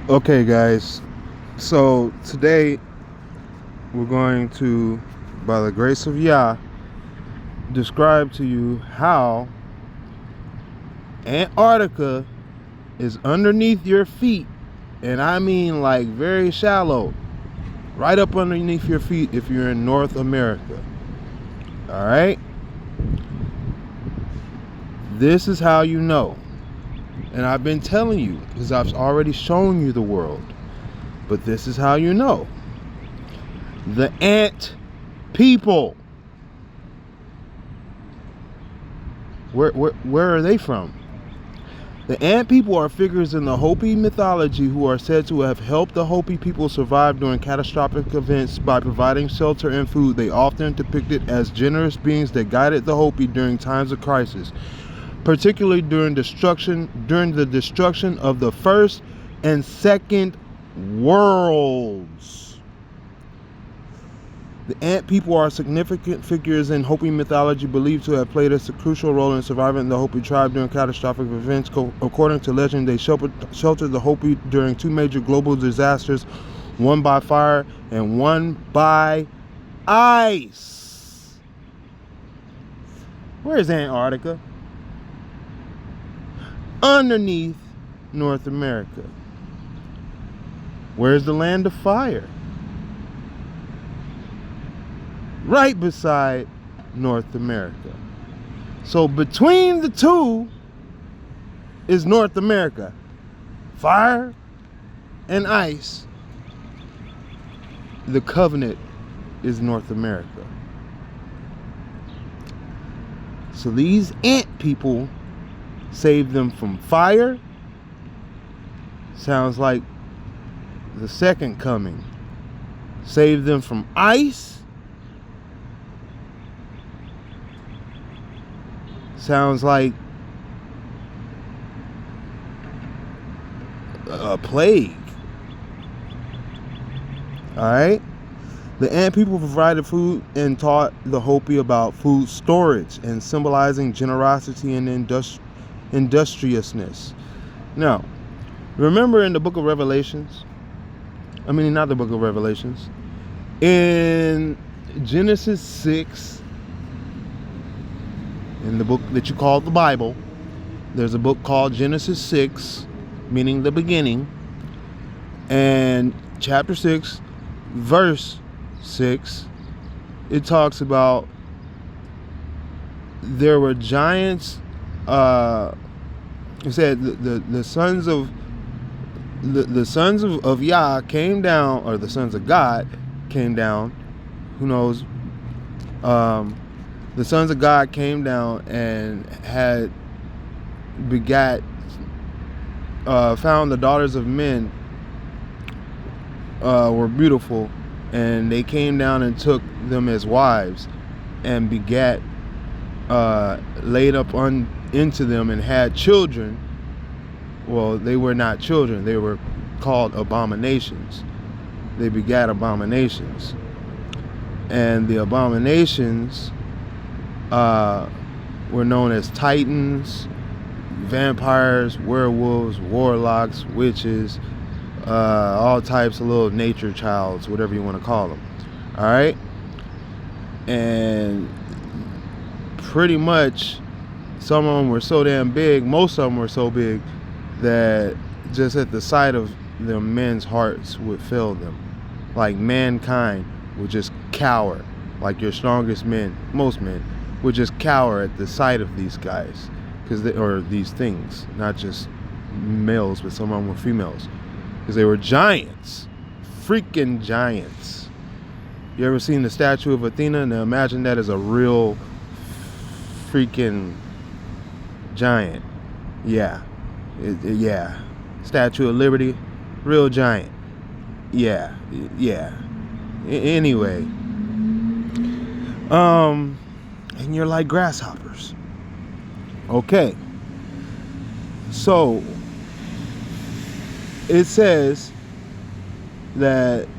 Okay, guys. So today we're going to, by the grace of Yah, describe to you how Antarctica is underneath your feet, and I mean like very shallow, right up underneath your feet if you're in North America. All right? This is how you know. And I've been telling you because I've already shown you the world. But this is how you know. The ant people. Where are they from? The ant people are figures in the Hopi mythology who are said to have helped the Hopi people survive during catastrophic events by providing shelter and food. They often depicted as generous beings that guided the Hopi during times of crisis, particularly during the destruction of the first and second worlds. The ant people are significant figures in Hopi mythology believed to have played a crucial role in surviving the Hopi tribe during catastrophic events. According to legend, they sheltered the Hopi during two major global disasters, one by fire and one by ice. Where's Antarctica? Underneath North America. Where's the land of fire? Right beside North America. So between the two is North America. Fire and ice. The covenant is North America. So these ant people saved them from fire. Sounds like the second coming. Saved them from ice. Sounds like a plague. Alright? The ant people provided food and taught the Hopi about food storage and symbolizing generosity and industriousness. Now, remember in the book of Revelations, not the book of Revelations, in Genesis 6, in the book that you call the Bible, there's a book called Genesis 6, meaning the beginning, and chapter 6, verse 6, it talks about there were giants. It said the sons of Yah came down, or the sons of God came down. Who knows? The sons of God came down and had found the daughters of men were beautiful, and they came down and took them as wives and begat, laid up into them and had children. Well, they were not children. They were called abominations. They begat abominations. And the abominations were known as titans, vampires, werewolves, warlocks, witches, all types of little nature childs, whatever you want to call them. All right? And pretty much some of them were so damn big, most of them were so big that just at the sight of them, men's hearts would fail them. Like mankind would just cower. Like your strongest men, most men, would just cower at the sight of these guys, or these things, not just males, but some of them were females, because they were giants, freaking giants. You ever seen the statue of Athena? Now imagine that as a real freaking giant. Yeah, yeah. Statue of Liberty, real giant. Yeah. Anyway, and you're like grasshoppers. Okay. So it says that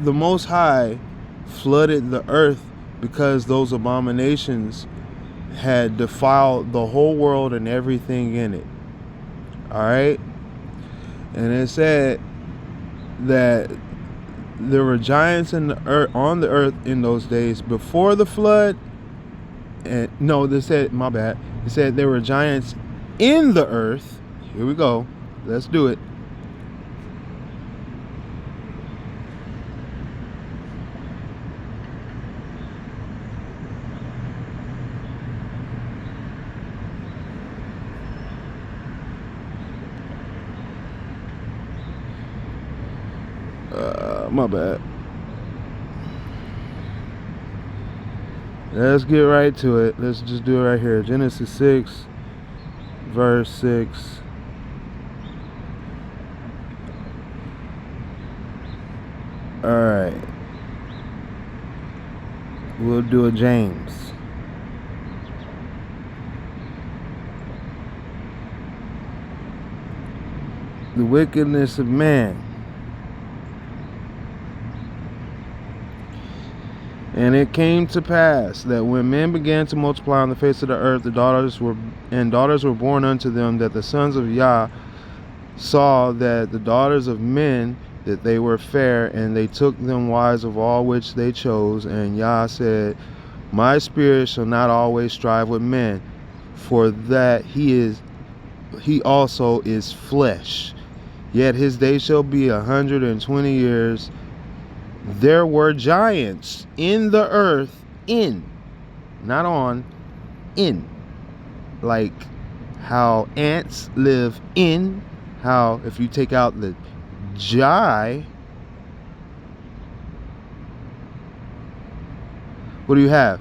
the Most High flooded the earth because those abominations had defiled the whole world and everything in it. All right. And it said that there were giants in the earth, on the earth in those days before the flood. And no, they said, my bad. It said there were giants in the earth. Here we go. Let's do it. My bad. Let's get right to it. Let's just do it right here. Genesis 6, verse 6. Alright. We'll do a James. The wickedness of man. And it came to pass that when men began to multiply on the face of the earth, the daughters were born unto them, that the sons of Yah saw that the daughters of men, that they were fair, and they took them wives of all which they chose. And Yah said, my spirit shall not always strive with men, for that he also is flesh. Yet his days shall be 120 years. There were giants in the earth, not on, in. Like how ants live in, how if you take out the jai, what do you have?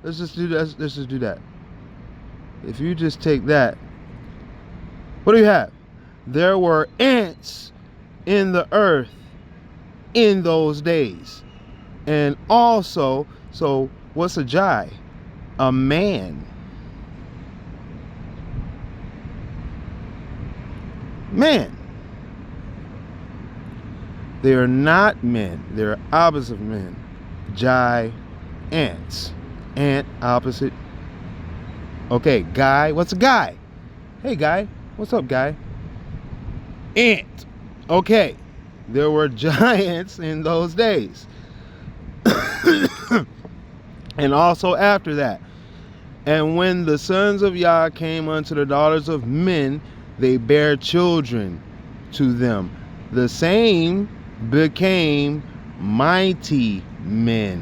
Let's just do that. If you just take that, what do you have? There were ants in the earth in those days. And also, so what's a jai? A man. Man. They are not men. They're opposite of men. Jai, ants. Ant, opposite. Okay, guy. What's a guy? Hey, guy. What's up, guy? Ant. Okay. There were giants in those days. And also after that. And when the sons of Yah came unto the daughters of men, they bare children to them. The same became mighty men,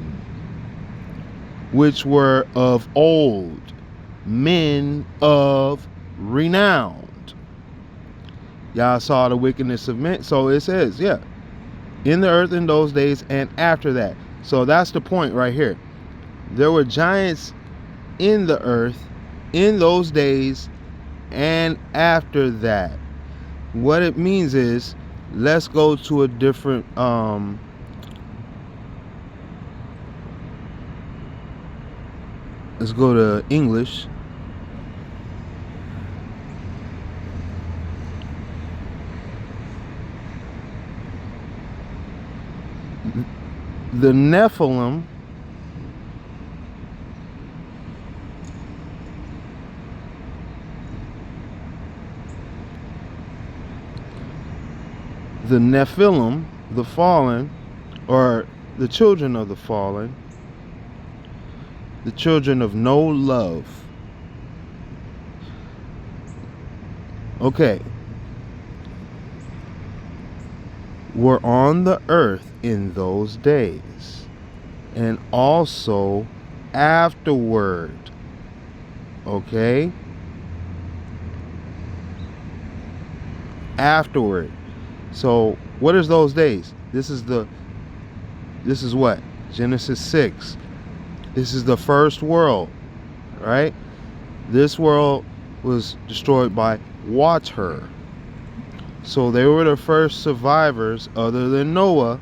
which were of old, men of renown. Y'all saw the wickedness of men. So it says, yeah, in the earth in those days and after that. So that's the point right here. There were giants in the earth in those days and after that. What it means is, let's go to a different let's go to English. The Nephilim the fallen, or the children of the fallen, the children of no love. Okay. Were on the earth in those days, and also afterward. Okay? Afterward. So what is those days? This is what? Genesis 6. This is the first world, right? This world was destroyed by water. So they were the first survivors, other than Noah,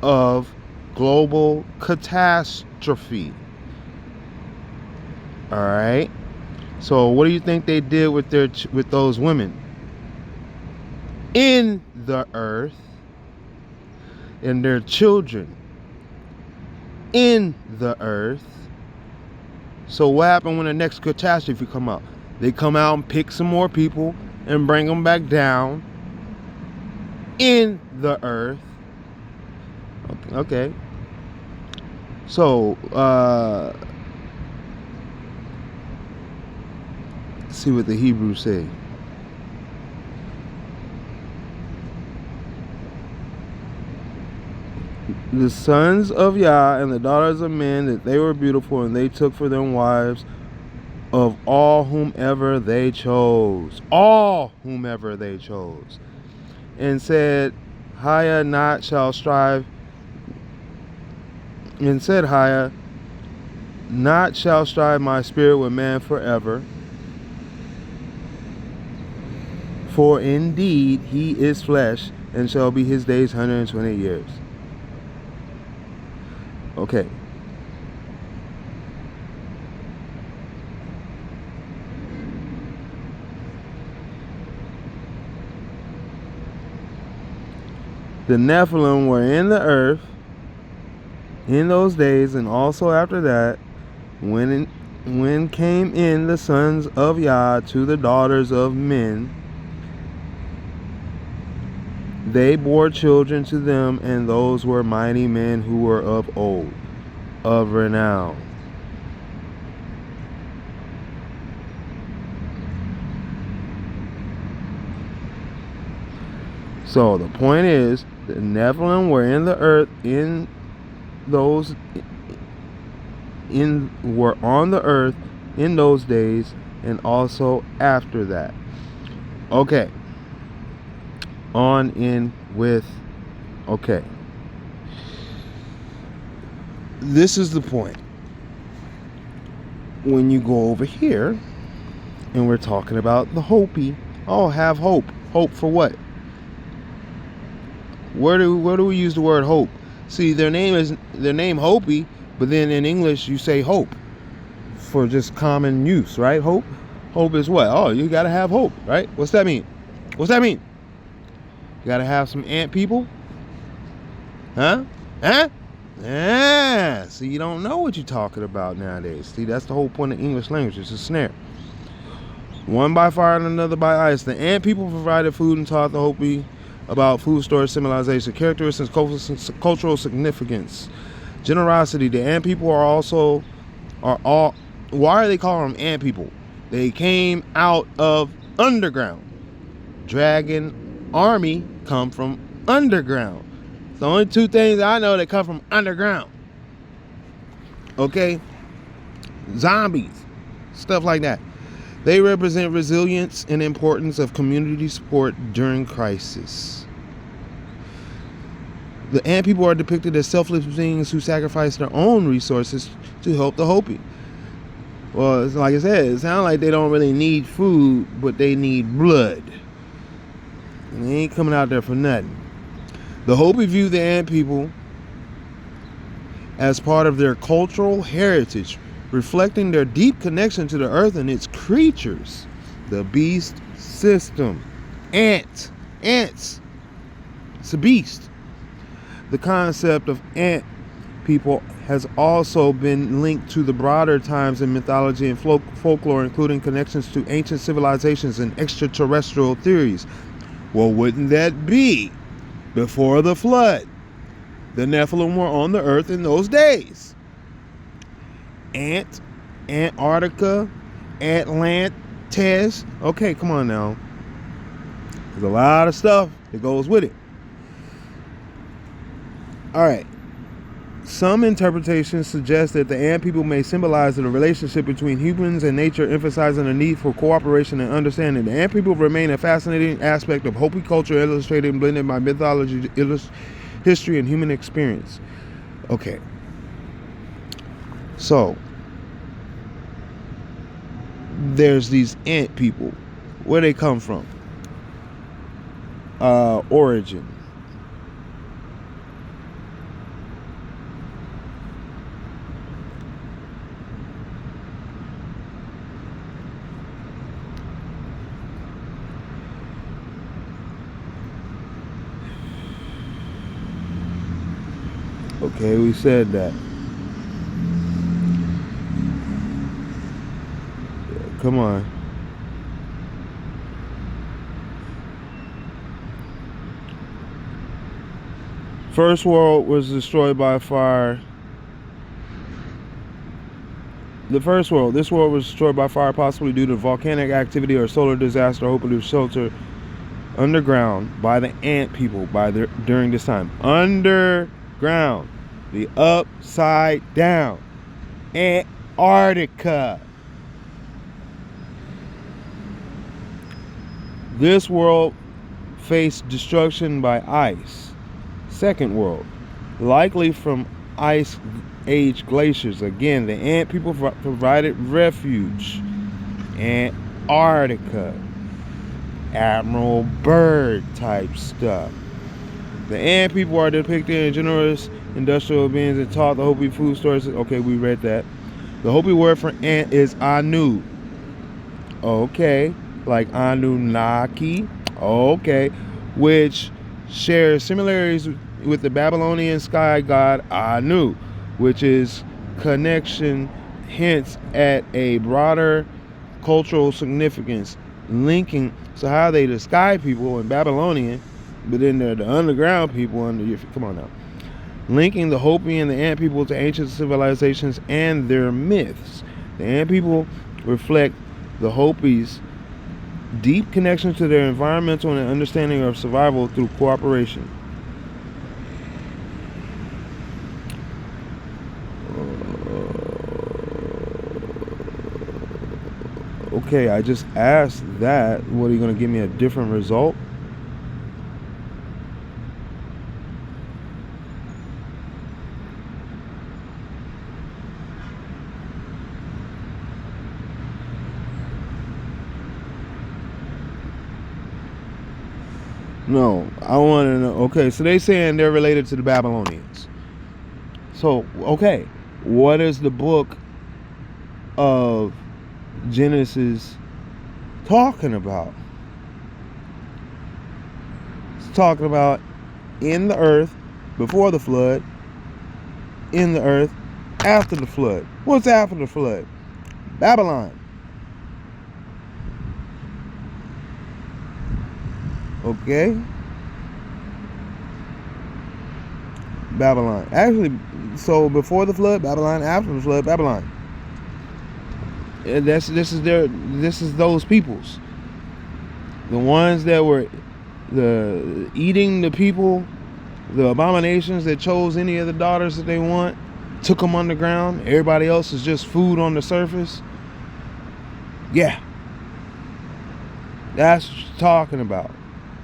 of global catastrophe. All right. So what do you think they did with those women in the earth, and their children in the earth? So what happened when the next catastrophe come up? They come out and pick some more people and bring them back down in the earth. Okay. So, see what the Hebrews say. The sons of Yah and the daughters of men, that they were beautiful, and they took for them wives of all whomever they chose. All whomever they chose. And said, Haya not shall strive. And said Haya, not shall strive my spirit with man forever. For indeed he is flesh, and shall be his days 120 years. Okay. The Nephilim were in the earth in those days, and also after that, when came in the sons of Yah to the daughters of men, they bore children to them, and those were mighty men who were of old, of renown. So the point is, the Nephilim were in the earth were on the earth in those days, and also after that. Okay. On in with. Okay. This is the point. When you go over here, and we're talking about the Hopi. Oh, have hope. Hope for what? Where do we use the word hope? See, their name Hopi, but then in English you say hope for just common use, right? Hope is what? Oh, you gotta have hope, right? What's that mean? You gotta have some ant people? Huh? Yeah. See, you don't know what you're talking about nowadays. See, that's the whole point of English language. It's a snare. One by fire and another by ice. The ant people provided food and taught the Hopi about food storage, symbolization, characteristics, cultural significance, generosity. The ant people are all. Why are they calling them ant people? They came out of underground. Dragon army come from underground. It's the only two things I know that come from underground. Okay? Zombies. Stuff like that. They represent resilience and importance of community support during crisis. The ant people are depicted as selfless beings who sacrifice their own resources to help the Hopi. Well, it's like I said, it sounds like they don't really need food, but they need blood. And they ain't coming out there for nothing. The Hopi view the ant people as part of their cultural heritage, reflecting their deep connection to the earth and its creatures. The beast system. Ants. It's a beast. The concept of ant people has also been linked to the broader times in mythology and folklore, including connections to ancient civilizations and extraterrestrial theories. Well, wouldn't that be before the flood? The Nephilim were on the earth in those days. Antarctica, Atlantis. Okay, come on now. There's a lot of stuff that goes with it. All right. Some interpretations suggest that the ant people may symbolize the relationship between humans and nature, emphasizing the need for cooperation and understanding. The ant people remain a fascinating aspect of Hopi culture, illustrated and blended by mythology, history, and human experience. Okay. So, there's these ant people. Where they come from? Origin. Okay, we said that. Come on. First world was destroyed by fire. The first world. This world was destroyed by fire, possibly due to volcanic activity or solar disaster, hoping to shelter underground by the ant people during this time. Underground. The upside down. Antarctica. This world faced destruction by ice. Second world, likely from ice age glaciers. Again, the ant people provided refuge. Antarctica. Admiral Byrd type stuff. The ant people are depicted in generous industrial beings and taught the Hopi food sources. Okay, we read that. The Hopi word for ant is Anu. Okay, like Anunnaki. Okay, which shares similarities with the Babylonian sky god Anu, which is connection hints at a broader cultural significance, linking so how they the sky people in Babylonian, but then they're the underground people under. Come on now, linking the Hopi and the ant people to ancient civilizations and their myths. The ant people reflect the Hopis' deep connection to their environmental and understanding of survival through cooperation. Okay, I just asked that. What, are you going to give me a different result? No, I want to know. Okay, so they saying they're related to the Babylonians. So, okay, what is the book of Genesis talking about? It's talking about in the earth before the flood, in the earth after the flood. What's after the flood? Babylon. Okay. Babylon. Actually, so before the flood, Babylon. After the flood, Babylon. And this is those peoples. The ones that were eating the people, the abominations that chose any of the daughters that they want, took them underground. Everybody else is just food on the surface. Yeah. That's what you're talking about.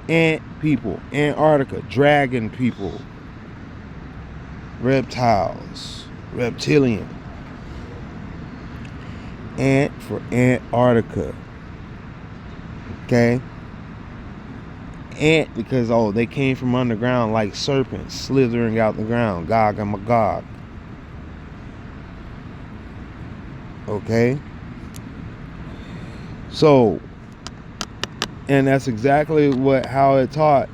Ant people, Antarctica, dragon people, reptiles, reptilian. Ant for Antarctica. Okay? Ant because, oh, they came from underground like serpents slithering out the ground. Gog and Magog. Okay? So, and that's exactly how it taught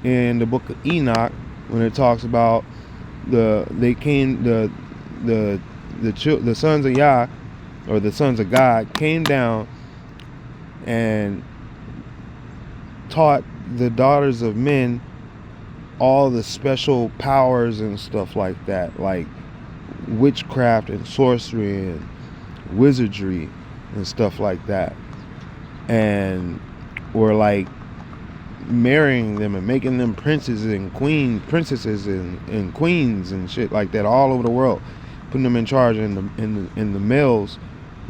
in the book of Enoch when it talks about the sons of Yah, or the sons of God, came down and taught the daughters of men all the special powers and stuff like that, like witchcraft and sorcery and wizardry and stuff like that, and were like marrying them and making them princesses and princesses and queens and shit like that all over the world, putting them in charge. And the males,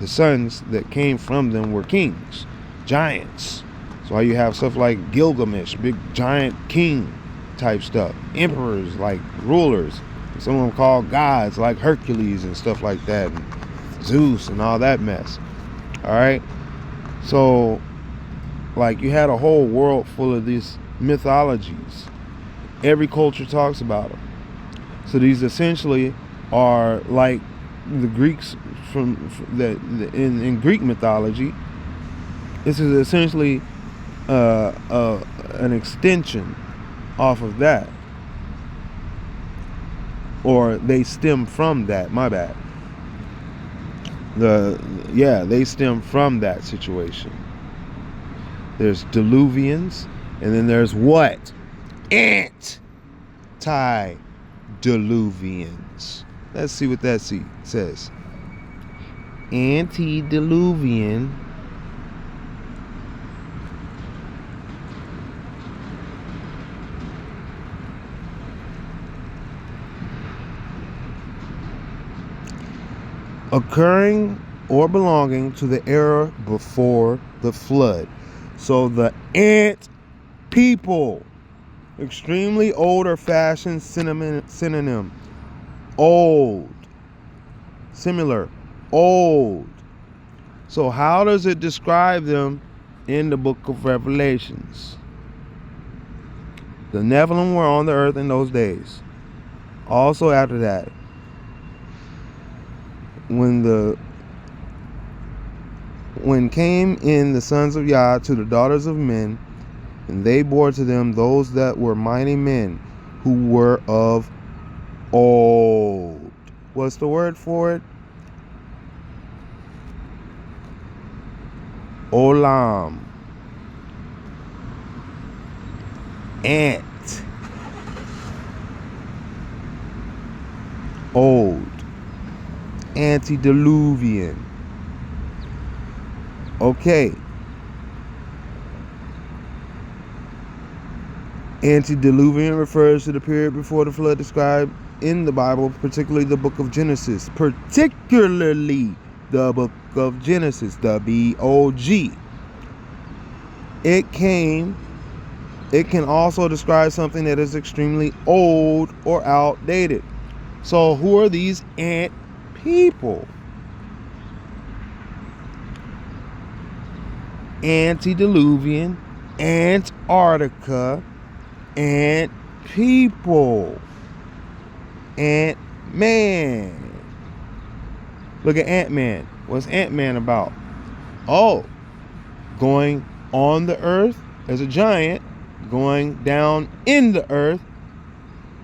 the sons that came from them, were kings, giants. So why you have stuff like Gilgamesh, big giant king type stuff, emperors like rulers, some of them called gods like Hercules and stuff like that, and Zeus and all that mess. All right, so like you had a whole world full of these mythologies. Every culture talks about them. So these essentially are like the Greeks in Greek mythology. This is essentially an extension off of that, or they stem from that. My bad. They stem from that situation. There's Diluvians, and then there's what? Ant. antediluvians. Let's see what that says. Antediluvian occurring or belonging to the era before the flood. So the ant people, extremely old or fashioned synonym. Old, similar, old. So how does it describe them in the book of Revelations? The Nephilim were on the earth in those days. Also after that, when came in the sons of Yah to the daughters of men, and they bore to them those that were mighty men, who were of old. What's the word for it? Olam. Ant. Old. Antediluvian. Okay. Antediluvian refers to the period before the flood described in the Bible, particularly the book of Genesis. Particularly the book of Genesis, the B-O-G. It can also describe something that is extremely old or outdated. So who are these ant people? Antediluvian, Antarctica, ant people, Ant-Man. Look at Ant-Man. What's Ant-Man about? Oh, going on the earth as a giant, going down in the earth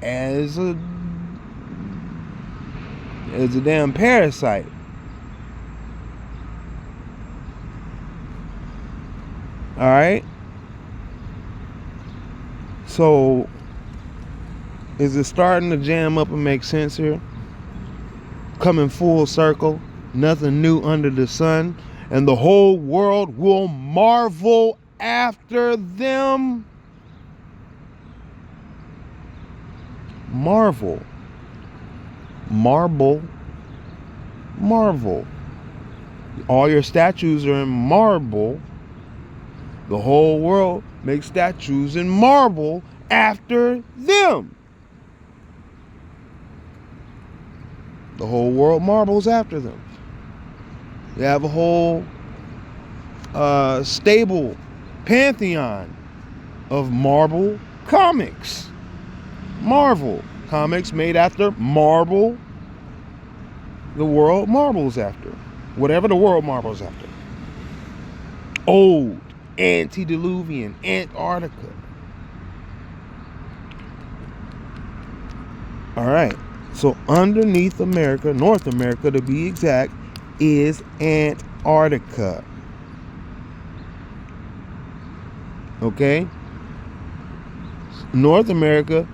as a damn parasite. All right. So, is it starting to jam up and make sense here? Coming full circle, nothing new under the sun, and the whole world will marvel after them. Marvel. Marble. Marvel. All your statues are in marble. The whole world makes statues in marble after them. The whole world marbles after them. You have a whole stable pantheon of Marvel comics. Marvel comics made after Marble. The world marbles after. Whatever the world marbles after. Old. Antediluvian. Antarctica. All right. So underneath America, North America to be exact, is Antarctica. Okay? North America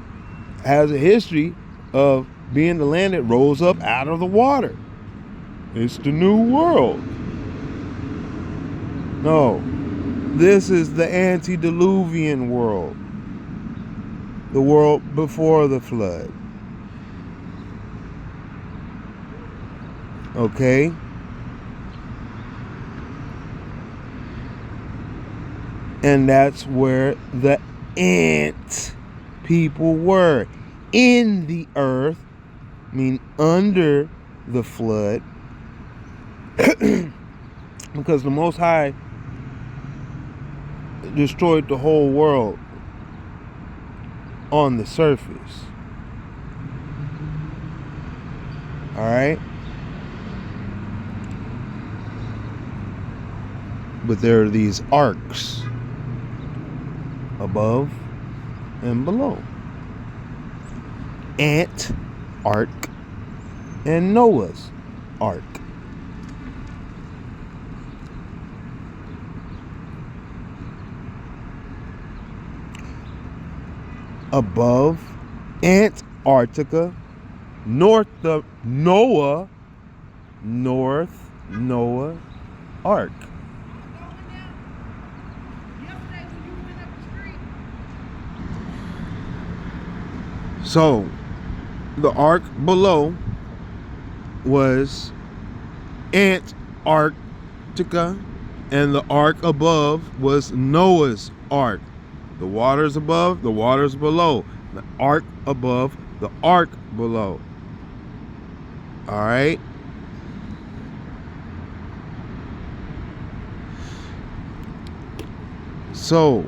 has a history of being the land that rose up out of the water. It's the New World. No. This is the antediluvian world. The world before the flood. Okay? And that's where the ant people were. In the earth, I mean under the flood. Because the Most High destroyed the whole world on the surface. Alright? But there are these arcs above and below. Ant ark and Noah's ark. Above Antarctica, North Noah Ark. So the ark below was Antarctica, and the ark above was Noah's ark. The waters above, the waters below. The ark above, the ark below. All right. So,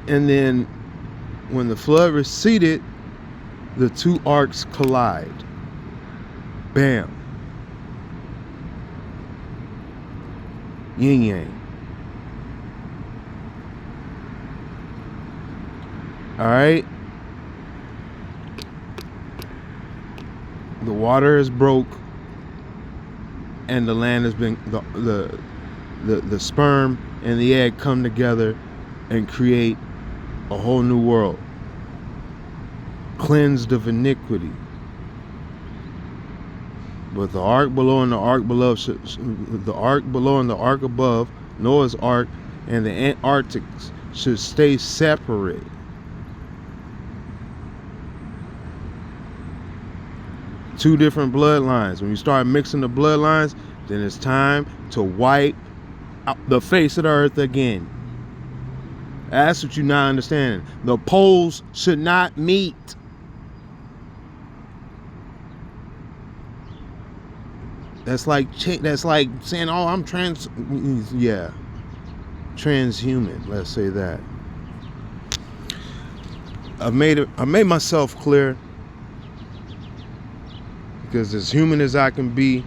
and then when the flood receded, the two arcs collide. Bam. Yin yang. All right. The water is broke, and the land has been the sperm and the egg come together and create a whole new world, cleansed of iniquity. But the ark below and the ark below, the ark below and the ark above, Noah's ark and the Antarctic should stay separate. Two different bloodlines. When you start mixing the bloodlines, then it's time to wipe out the face of the earth again. That's what you're not understanding. The poles should not meet. That's like saying, "Oh, I'm trans." Yeah, transhuman. Let's say that. I made myself clear, because as human as I can be,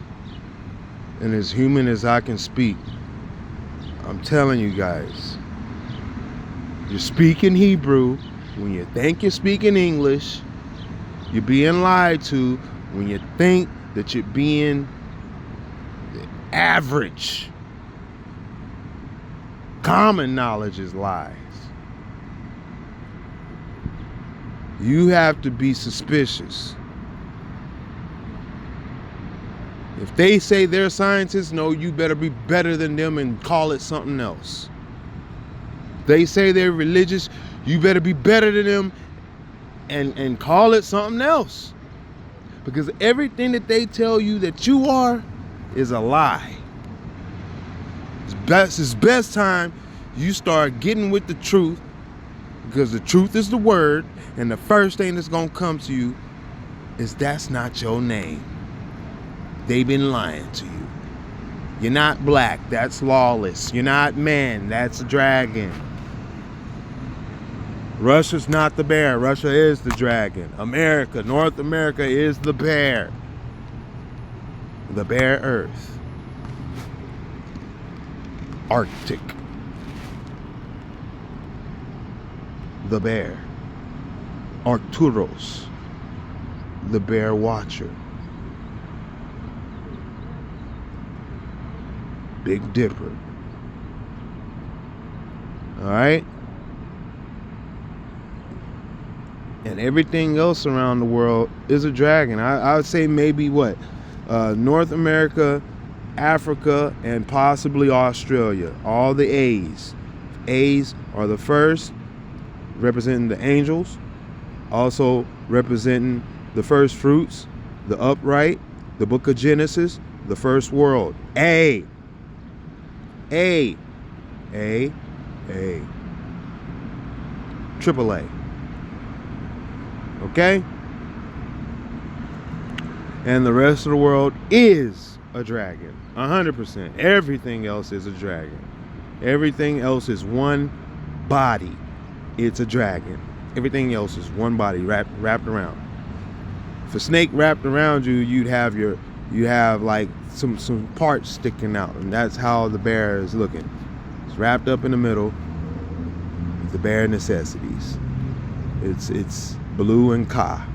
and as human as I can speak, I'm telling you guys, you're speaking Hebrew when you think you're speaking English. You're being lied to when you think that you're being average. Common knowledge is lies. You have to be suspicious. If they say they're scientists, no, you better be better than them and call it something else. If they say they're religious, you better be better than them and call it something else. Because everything that they tell you that you are is a lie. It's best time you start getting with the truth, because the truth is the word, and the first thing that's going to come to you is that's not your name. They've been lying to you. You're not black, that's lawless. You're not man, that's a dragon. Russia's not the bear, Russia is the dragon. America, North America is the bear. The bare earth. Arctic. The bear. Arcturus. The bear watcher. Big Dipper. All right? And everything else around the world is a dragon. I would say maybe what? North America, Africa, and possibly Australia. All the A's. A's are the first, representing the angels. Also representing the first fruits, the upright, the book of Genesis, the first world. A. Triple A. Okay? And the rest of the world is a dragon. 100%. Everything else is a dragon. Everything else is one body. It's a dragon. Everything else is one body wrapped around. If a snake wrapped around you, you have like some parts sticking out, and that's how the bear is looking. It's wrapped up in the middle. The bare necessities. It's Blue and Ka.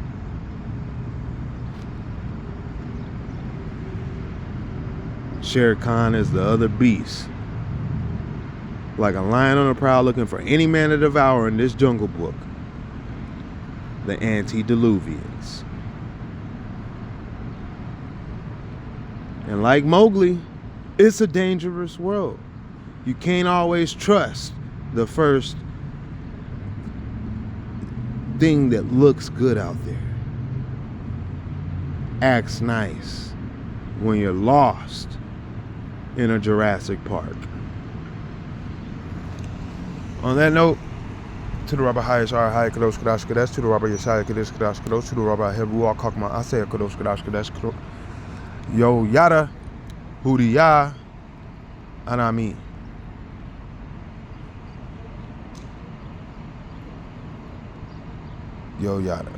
Shere Khan is the other beast. Like a lion on the prowl looking for any man to devour in this jungle book. the antediluvians. And like Mowgli, it's a dangerous world. You can't always trust the first thing that looks good out there. Acts nice when you're lost in a Jurassic Park. On that note, to the Rabbi Hayashar Hay Kadosh Kadash Kadesh, to the Rabbi Yeshaya Kadesh Kadash Kadosh, to the Rabbi Hebruah Kakma Aseh Kadosh Kadash Kadesh Kadosh, Yo Yada, Hudiyah, Anami. Yo Yada.